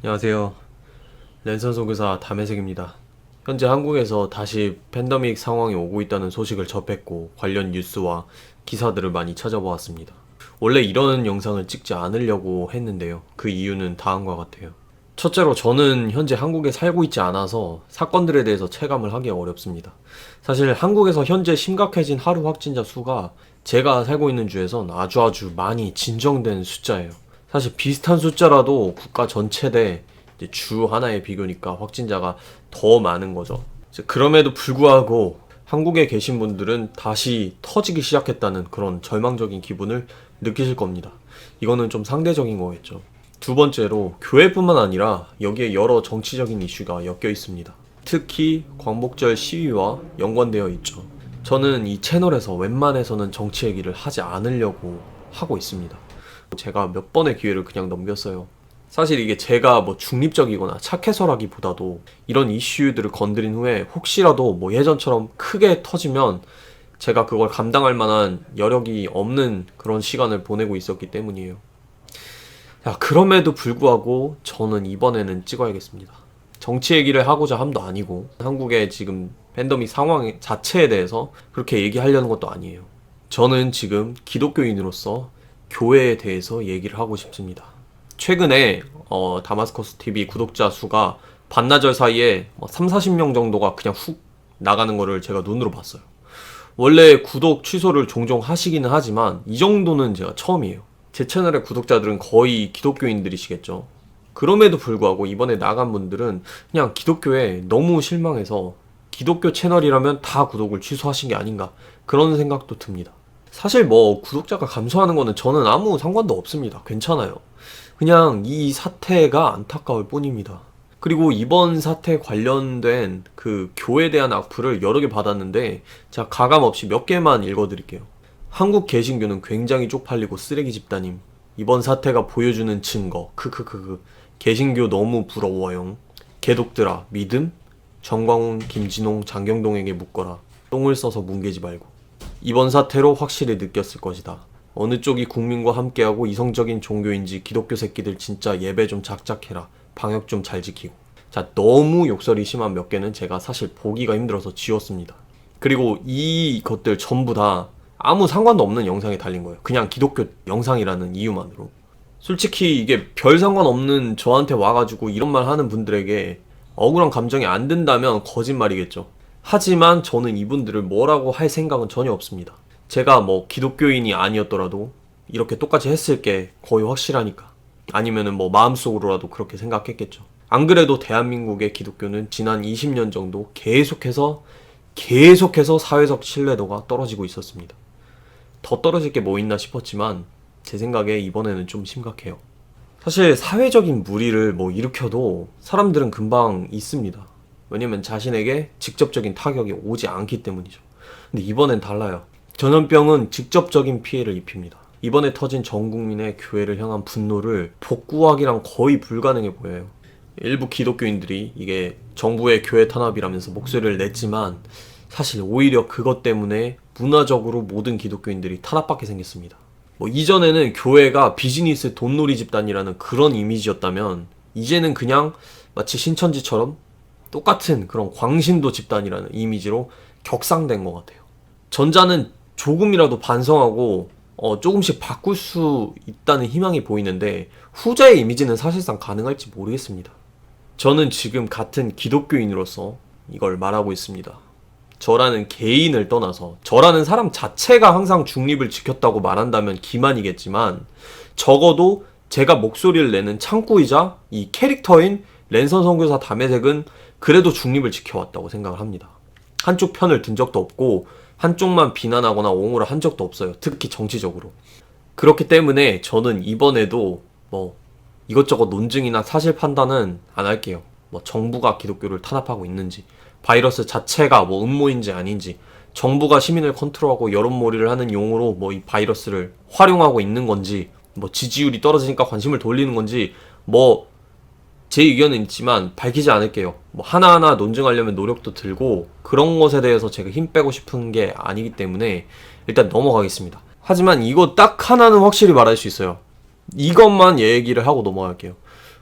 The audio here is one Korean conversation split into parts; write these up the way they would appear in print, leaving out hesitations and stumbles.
안녕하세요. 랜선 소교사 담혜색입니다. 현재 한국에서 다시 팬데믹 상황이 오고 있다는 소식을 접했고 관련 뉴스와 기사들을 많이 찾아보았습니다. 원래 이런 영상을 찍지 않으려고 했는데요. 그 이유는 다음과 같아요. 첫째로 저는 현재 한국에 살고 있지 않아서 사건들에 대해서 체감을 하기 어렵습니다. 사실 한국에서 현재 심각해진 하루 확진자 수가 제가 살고 있는 주에선 아주 많이 진정된 숫자예요. 사실 비슷한 숫자라도 국가 전체 대 이제 주 하나의 비교니까 확진자가 더 많은 거죠. 그럼에도 불구하고 한국에 계신 분들은 다시 터지기 시작했다는 그런 절망적인 기분을 느끼실 겁니다. 이거는 좀 상대적인 거겠죠. 두 번째로 교회뿐만 아니라 여기에 여러 정치적인 이슈가 엮여 있습니다. 특히 광복절 시위와 연관되어 있죠. 저는 이 채널에서 웬만해서는 정치 얘기를 하지 않으려고 하고 있습니다. 제가 몇 번의 기회를 그냥 넘겼어요. 사실 이게 제가 뭐 중립적이거나 착해서라기보다도 이런 이슈들을 건드린 후에 혹시라도 뭐 예전처럼 크게 터지면 제가 그걸 감당할 만한 여력이 없는 그런 시간을 보내고 있었기 때문이에요. 자, 그럼에도 불구하고 저는 이번에는 찍어야겠습니다. 정치 얘기를 하고자 함도 아니고 한국의 지금 팬데믹 상황 자체에 대해서 그렇게 얘기하려는 것도 아니에요. 저는 지금 기독교인으로서 교회에 대해서 얘기를 하고 싶습니다. 최근에 다마스커스 TV 구독자 수가 반나절 사이에 3, 40명 정도가 그냥 훅 나가는 거를 제가 눈으로 봤어요. 원래 구독 취소를 종종 하시기는 하지만 이 정도는 제가 처음이에요. 제 채널의 구독자들은 거의 기독교인들이시겠죠. 그럼에도 불구하고 이번에 나간 분들은 그냥 기독교에 너무 실망해서 기독교 채널이라면 다 구독을 취소하신 게 아닌가 그런 생각도 듭니다. 사실 뭐 구독자가 감소하는 거는 저는 아무 상관도 없습니다. 괜찮아요. 그냥 이 사태가 안타까울 뿐입니다. 그리고 이번 사태 관련된 그 교회에 대한 악플을 여러 개 받았는데 제가 가감 없이 몇 개만 읽어드릴게요. 한국 개신교는 굉장히 쪽팔리고 쓰레기 집단임. 이번 사태가 보여주는 증거. 크크크크. 개신교 너무 부러워요. 개독들아 믿음? 정광훈, 김진홍, 장경동에게 묻거라. 똥을 써서 뭉개지 말고. 이번 사태로 확실히 느꼈을 것이다. 어느 쪽이 국민과 함께하고 이성적인 종교인지 기독교 새끼들 진짜 예배 좀 작작해라. 방역 좀 잘 지키고. 자, 너무 욕설이 심한 몇 개는 제가 사실 보기가 힘들어서 지웠습니다. 그리고 이것들 전부 다 아무 상관도 없는 영상에 달린 거예요. 그냥 기독교 영상이라는 이유만으로. 솔직히 이게 별 상관없는 저한테 와가지고 이런 말 하는 분들에게 억울한 감정이 안 든다면 거짓말이겠죠. 하지만 저는 이분들을 뭐라고 할 생각은 전혀 없습니다. 제가 뭐 기독교인이 아니었더라도 이렇게 똑같이 했을 게 거의 확실하니까. 아니면은 뭐 마음속으로라도 그렇게 생각했겠죠. 안 그래도 대한민국의 기독교는 지난 20년 정도 계속해서 사회적 신뢰도가 떨어지고 있었습니다. 더 떨어질 게 뭐 있나 싶었지만 제 생각에 이번에는 좀 심각해요. 사실 사회적인 무리를 뭐 일으켜도 사람들은 금방 잊습니다. 왜냐면 자신에게 직접적인 타격이 오지 않기 때문이죠. 근데 이번엔 달라요. 전염병은 직접적인 피해를 입힙니다. 이번에 터진 전 국민의 교회를 향한 분노를 복구하기랑 거의 불가능해 보여요. 일부 기독교인들이 이게 정부의 교회 탄압이라면서 목소리를 냈지만 사실 오히려 그것 때문에 문화적으로 모든 기독교인들이 탄압받게 생겼습니다. 뭐 이전에는 교회가 비즈니스 돈놀이 집단이라는 그런 이미지였다면 이제는 그냥 마치 신천지처럼 똑같은 그런 광신도 집단이라는 이미지로 격상된 것 같아요. 전자는 조금이라도 반성하고 조금씩 바꿀 수 있다는 희망이 보이는데 후자의 이미지는 사실상 가능할지 모르겠습니다. 저는 지금 같은 기독교인으로서 이걸 말하고 있습니다. 저라는 개인을 떠나서 저라는 사람 자체가 항상 중립을 지켰다고 말한다면 기만이겠지만 적어도 제가 목소리를 내는 창구이자 이 캐릭터인 랜선 선교사 담혜색은 그래도 중립을 지켜왔다고 생각을 합니다. 한쪽 편을 든 적도 없고 한쪽만 비난하거나 옹호를 한 적도 없어요. 특히 정치적으로. 그렇기 때문에 저는 이번에도 뭐 이것저것 논증이나 사실 판단은 안 할게요. 뭐 정부가 기독교를 탄압하고 있는지 바이러스 자체가 뭐 음모인지 아닌지 정부가 시민을 컨트롤하고 여론몰이를 하는 용어로 뭐 이 바이러스를 활용하고 있는 건지 뭐 지지율이 떨어지니까 관심을 돌리는 건지 뭐 제 의견은 있지만 밝히지 않을게요. 뭐 하나하나 논증하려면 노력도 들고 그런 것에 대해서 제가 힘 빼고 싶은 게 아니기 때문에 일단 넘어가겠습니다. 하지만 이거 딱 하나는 확실히 말할 수 있어요. 이것만 얘기를 하고 넘어갈게요.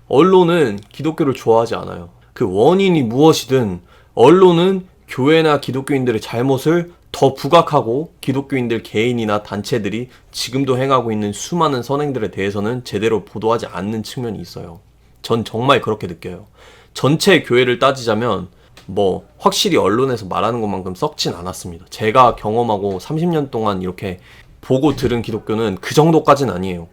언론은 기독교를 좋아하지 않아요. 그 원인이 무엇이든 언론은 교회나 기독교인들의 잘못을 더 부각하고 기독교인들 개인이나 단체들이 지금도 행하고 있는 수많은 선행들에 대해서는 제대로 보도하지 않는 측면이 있어요. 전 정말 그렇게 느껴요. 전체 교회를 따지자면 확실히 언론에서 말하는 것만큼 썩진 않았습니다. 제가 경험하고 30년 동안 이렇게 보고 들은 기독교는 그 정도까지는 아니에요.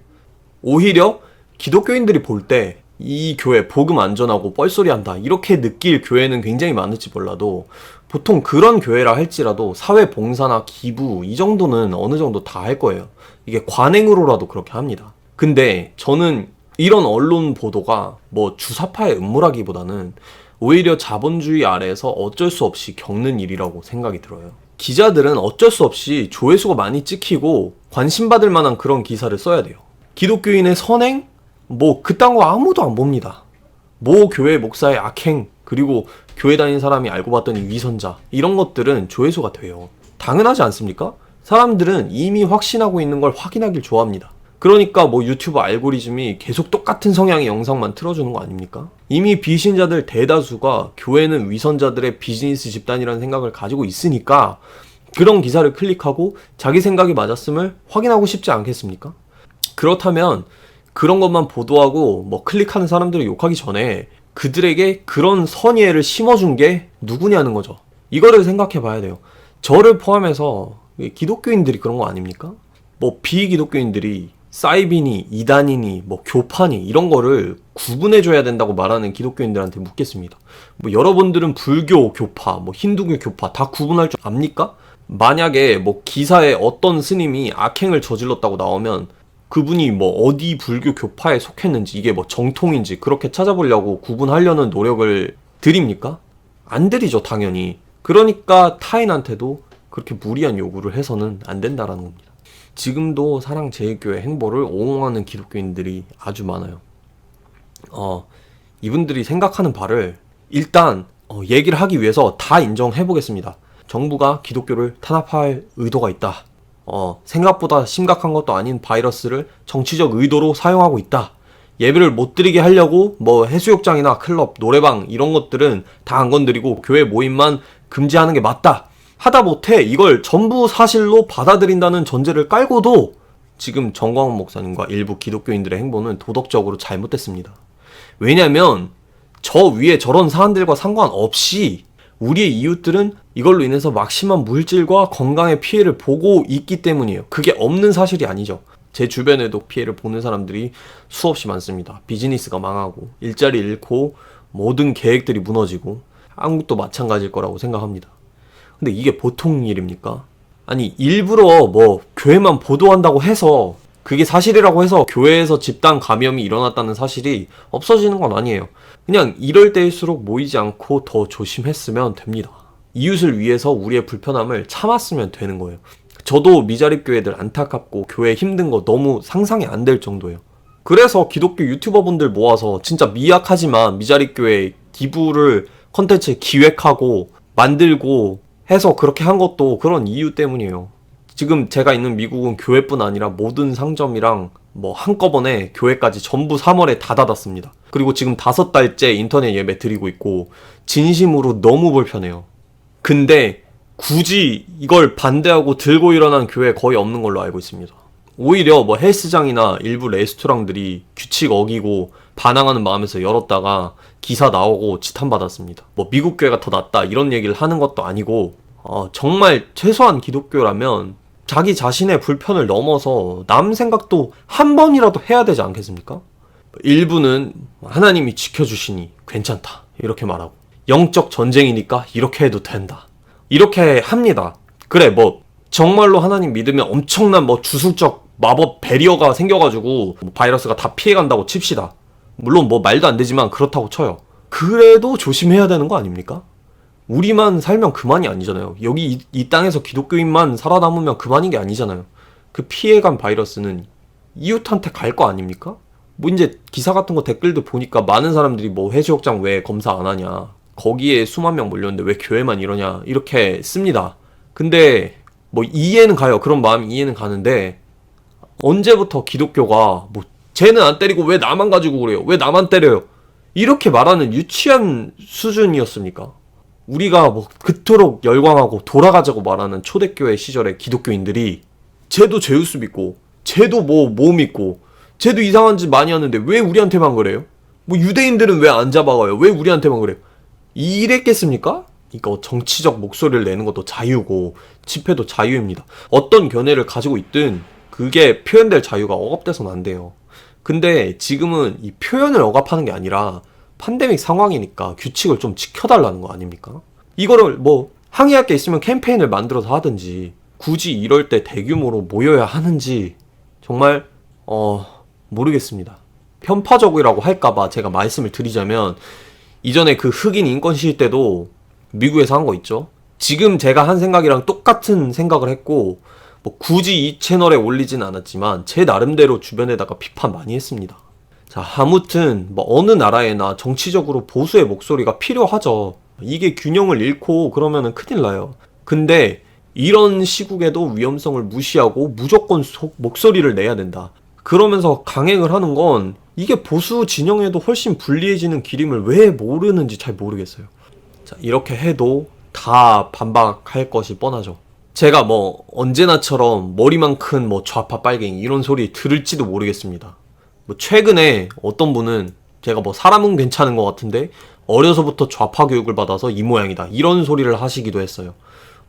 오히려 기독교인들이 볼 때 이 교회 복음 안전하고 뻘소리 한다 이렇게 느낄 교회는 굉장히 많을지 몰라도 보통 그런 교회라 할지라도 사회 봉사나 기부 이 정도는 어느 정도 다 할 거예요. 이게 관행으로라도 그렇게 합니다. 근데 저는 이런 언론 보도가 주사파의 음모라기보다는 오히려 자본주의 아래에서 어쩔 수 없이 겪는 일이라고 생각이 들어요. 기자들은 어쩔 수 없이 조회수가 많이 찍히고 관심받을 만한 그런 기사를 써야 돼요. 기독교인의 선행? 그딴 거 아무도 안 봅니다. 모 교회 목사의 악행, 그리고 교회 다니는 사람이 알고 봤더니 위선자, 이런 것들은 조회수가 돼요. 당연하지 않습니까? 사람들은 이미 확신하고 있는 걸 확인하길 좋아합니다. 그러니까 유튜브 알고리즘이 계속 똑같은 성향의 영상만 틀어주는 거 아닙니까? 이미 비신자들 대다수가 교회는 위선자들의 비즈니스 집단이라는 생각을 가지고 있으니까 그런 기사를 클릭하고 자기 생각이 맞았음을 확인하고 싶지 않겠습니까? 그렇다면 그런 것만 보도하고 클릭하는 사람들을 욕하기 전에 그들에게 그런 선의를 심어준 게 누구냐는 거죠. 이거를 생각해 봐야 돼요. 저를 포함해서 기독교인들이 그런 거 아닙니까? 비기독교인들이 사이비니, 이단이니, 교파니 이런 거를 구분해줘야 된다고 말하는 기독교인들한테 묻겠습니다. 여러분들은 불교 교파, 힌두교 교파 다 구분할 줄 압니까? 만약에 기사에 어떤 스님이 악행을 저질렀다고 나오면 그분이 어디 불교 교파에 속했는지 이게 정통인지 그렇게 찾아보려고 구분하려는 노력을 드립니까? 안 드리죠, 당연히. 그러니까 타인한테도 그렇게 무리한 요구를 해서는 안 된다라는 겁니다. 지금도 사랑제일교회 행보를 옹호하는 기독교인들이 아주 많아요. 이분들이 생각하는 바를 일단 얘기를 하기 위해서 다 인정해 보겠습니다. 정부가 기독교를 탄압할 의도가 있다. 생각보다 심각한 것도 아닌 바이러스를 정치적 의도로 사용하고 있다. 예배를 못 드리게 하려고 해수욕장이나 클럽, 노래방 이런 것들은 다 안 건드리고 교회 모임만 금지하는 게 맞다. 하다 못해 이걸 전부 사실로 받아들인다는 전제를 깔고도 지금 정광훈 목사님과 일부 기독교인들의 행보는 도덕적으로 잘못됐습니다. 왜냐면 저 위에 저런 사안들과 상관없이 우리의 이웃들은 이걸로 인해서 막심한 물질과 건강의 피해를 보고 있기 때문이에요. 그게 없는 사실이 아니죠. 제 주변에도 피해를 보는 사람들이 수없이 많습니다. 비즈니스가 망하고 일자리 잃고 모든 계획들이 무너지고 한국도 마찬가지일 거라고 생각합니다. 근데 이게 보통 일입니까? 아니 일부러 교회만 보도한다고 해서 그게 사실이라고 해서 교회에서 집단 감염이 일어났다는 사실이 없어지는 건 아니에요. 그냥 이럴 때일수록 모이지 않고 더 조심했으면 됩니다. 이웃을 위해서 우리의 불편함을 참았으면 되는 거예요. 저도 미자립 교회들 안타깝고 교회 힘든 거 너무 상상이 안 될 정도예요. 그래서 기독교 유튜버분들 모아서 진짜 미약하지만 미자립 교회 기부를 컨텐츠 기획하고 만들고 해서 그렇게 한 것도 그런 이유 때문이에요. 지금 제가 있는 미국은 교회뿐 아니라 모든 상점이랑 한꺼번에 교회까지 전부 3월에 다 닫았습니다. 그리고 지금 5달째 인터넷 예배 드리고 있고 진심으로 너무 불편해요. 근데 굳이 이걸 반대하고 들고 일어난 교회 거의 없는 걸로 알고 있습니다. 오히려 헬스장이나 일부 레스토랑들이 규칙 어기고 반항하는 마음에서 열었다가 기사 나오고 지탄받았습니다. 미국 교회가 더 낫다 이런 얘기를 하는 것도 아니고 정말 최소한 기독교라면 자기 자신의 불편을 넘어서 남 생각도 한 번이라도 해야 되지 않겠습니까? 일부는 하나님이 지켜주시니 괜찮다 이렇게 말하고 영적 전쟁이니까 이렇게 해도 된다 이렇게 합니다. 그래 정말로 하나님 믿으면 엄청난 주술적 마법 배리어가 생겨가지고 바이러스가 다 피해간다고 칩시다. 물론 말도 안 되지만 그렇다고 쳐요. 그래도 조심해야 되는 거 아닙니까? 우리만 살면 그만이 아니잖아요. 여기 이 땅에서 기독교인만 살아남으면 그만인 게 아니잖아요. 그 피해간 바이러스는 이웃한테 갈 거 아닙니까? 이제 기사 같은 거 댓글도 보니까 많은 사람들이 해수욕장 왜 검사 안 하냐, 거기에 수만 명 몰렸는데 왜 교회만 이러냐 이렇게 씁니다. 근데 이해는 가요. 그런 마음이 이해는 가는데 언제부터 기독교가 쟤는 안 때리고 왜 나만 가지고 그래요? 왜 나만 때려요? 이렇게 말하는 유치한 수준이었습니까? 우리가 뭐 그토록 열광하고 돌아가자고 말하는 초대교회 시절의 기독교인들이 쟤도 제우스 믿고 쟤도 뭐 믿고 쟤도 이상한 짓 많이 하는데 왜 우리한테만 그래요? 뭐 유대인들은 왜 안 잡아가요? 왜 우리한테만 그래요? 이랬겠습니까? 그러니까 정치적 목소리를 내는 것도 자유고 집회도 자유입니다. 어떤 견해를 가지고 있든 그게 표현될 자유가 억압돼서는 안 돼요. 근데 지금은 이 표현을 억압하는 게 아니라 팬데믹 상황이니까 규칙을 좀 지켜달라는 거 아닙니까? 이거를 뭐 항의할 게 있으면 캠페인을 만들어서 하든지 굳이 이럴 때 대규모로 모여야 하는지 정말 모르겠습니다. 편파적이라고 할까봐 제가 말씀을 드리자면 이전에 그 흑인 인권 시위 때도 미국에서 한 거 있죠. 지금 제가 한 생각이랑 똑같은 생각을 했고 뭐 굳이 이 채널에 올리진 않았지만 제 나름대로 주변에다가 비판 많이 했습니다. 자, 아무튼 뭐 어느 나라에나 정치적으로 보수의 목소리가 필요하죠. 이게 균형을 잃고 그러면은 큰일 나요. 근데 이런 시국에도 위험성을 무시하고 무조건 목소리를 내야 된다. 그러면서 강행을 하는 건 이게 보수 진영에도 훨씬 불리해지는 길임을 왜 모르는지 잘 모르겠어요. 자, 이렇게 해도 다 반박할 것이 뻔하죠. 제가 뭐 언제나처럼 머리만 큰 뭐 좌파 빨갱이 이런 소리 들을지도 모르겠습니다. 뭐 최근에 어떤 분은 제가 뭐 사람은 괜찮은 것 같은데 어려서부터 좌파 교육을 받아서 이 모양이다 이런 소리를 하시기도 했어요.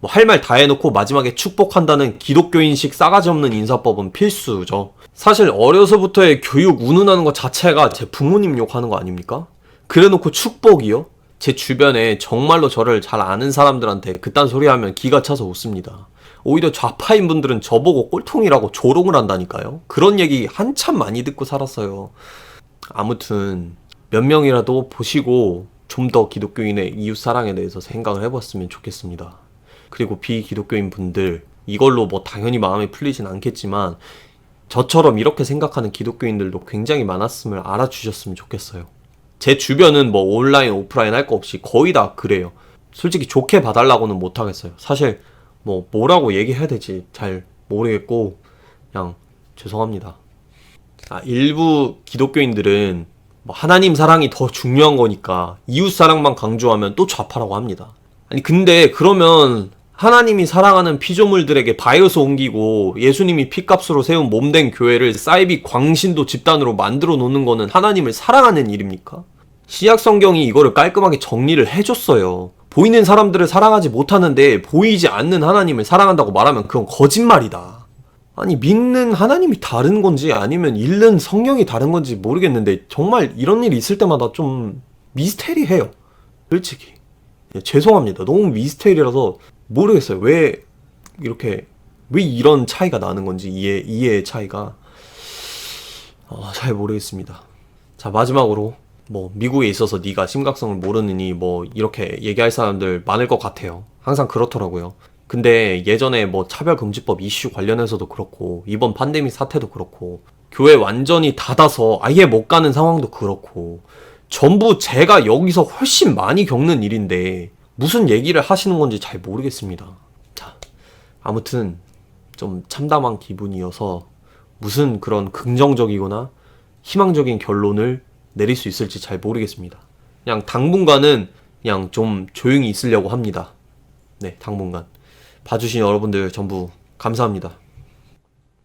뭐 할 말 다 해놓고 마지막에 축복한다는 기독교인식 싸가지 없는 인사법은 필수죠. 사실 어려서부터의 교육 운운하는 것 자체가 제 부모님 욕하는 거 아닙니까? 그래놓고 축복이요? 제 주변에 정말로 저를 잘 아는 사람들한테 그딴 소리 하면 기가 차서 웃습니다. 오히려 좌파인 분들은 저보고 꼴통이라고 조롱을 한다니까요. 그런 얘기 한참 많이 듣고 살았어요. 아무튼 몇 명이라도 보시고 좀 더 기독교인의 이웃사랑에 대해서 생각을 해봤으면 좋겠습니다. 그리고 비기독교인 분들 이걸로 뭐 당연히 마음이 풀리진 않겠지만 저처럼 이렇게 생각하는 기독교인들도 굉장히 많았음을 알아주셨으면 좋겠어요. 제 주변은 뭐 온라인 오프라인 할 거 없이 거의 다 그래요. 솔직히 좋게 봐달라고는 못하겠어요. 사실 뭐 뭐라고 얘기해야 될지 잘 모르겠고 그냥 죄송합니다. 일부 기독교인들은 뭐 하나님 사랑이 더 중요한 거니까 이웃 사랑만 강조하면 또 좌파라고 합니다. 아니 근데 그러면 하나님이 사랑하는 피조물들에게 바이러스 옮기고 예수님이 피값으로 세운 몸된 교회를 사이비 광신도 집단으로 만들어 놓는 거는 하나님을 사랑하는 일입니까? 신약 성경이 이거를 깔끔하게 정리를 해줬어요. 보이는 사람들을 사랑하지 못하는데 보이지 않는 하나님을 사랑한다고 말하면 그건 거짓말이다. 아니 믿는 하나님이 다른 건지 아니면 읽는 성경이 다른 건지 모르겠는데 정말 이런 일이 있을 때마다 좀 미스테리해요. 솔직히 죄송합니다. 너무 미스테리라서 모르겠어요. 왜 이런 차이가 나는 건지 이해의 차이가 잘 모르겠습니다. 자, 마지막으로 뭐 미국에 있어서 네가 심각성을 모르느니 뭐 이렇게 얘기할 사람들 많을 것 같아요. 항상 그렇더라고요. 근데 예전에 뭐 차별금지법 이슈 관련해서도 그렇고 이번 팬데믹 사태도 그렇고 교회 완전히 닫아서 아예 못 가는 상황도 그렇고 전부 제가 여기서 훨씬 많이 겪는 일인데 무슨 얘기를 하시는 건지 잘 모르겠습니다. 자, 아무튼 좀 참담한 기분이어서 무슨 그런 긍정적이거나 희망적인 결론을 내릴 수 있을지 잘 모르겠습니다. 그냥 당분간은 그냥 좀 조용히 있으려고 합니다. 네, 당분간. 봐주신 여러분들 전부 감사합니다.